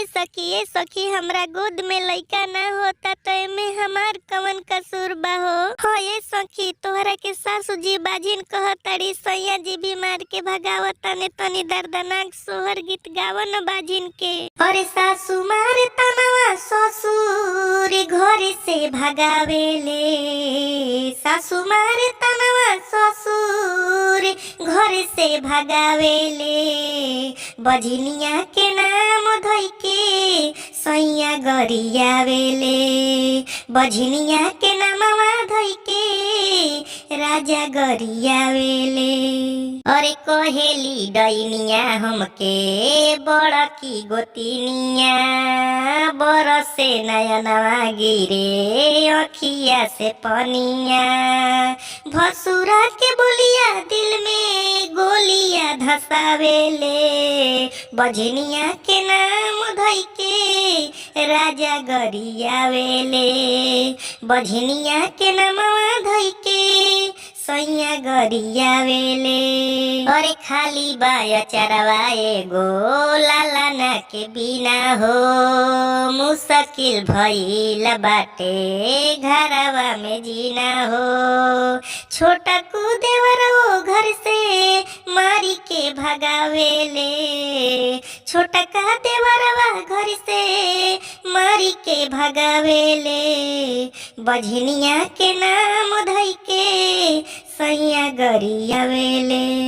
ए सखी हमरा गोद में लइका ना होता तो एमे हमार कवन कसूर बा हो। हो ए सखी तोहरा के सासू जी बाजिन कहतड़ी सैया जी भी मार के भगावता ने तनी दर्दनाक सोहर गीत गावन बाजिन के। अरे सासू मारे तनवा ससुर घर से भगावेले, सासू मारे तनवा ससुर घर से भगावेले, बजनिया के नाम धोई के सैया गरियावेले, बजनिया के नामवा धोई के राजा गरियावेले। अरे कहेली डैनिया हमके बड़की गोतिनिया, बरसे नयनवा गिरे अखिया से पनिया, भसुरा के बोलिया दिल में गोलिया धसावेले, बजनिया के नाम धोई के राजा गरियावेले, बजनिया के नामवा धोई के सैया गरियावेले। अरे खाली बाया चरवाए गो लाला ना के बिना हो, मुश्किल भइल बाटे घरवा में जीना हो, छोटा को देवरो घर से मारी के भगावेले, छोटा का देवरवा घर से मारी के भगावेले, बजनिया के नाम धई के सैया गरियावेले।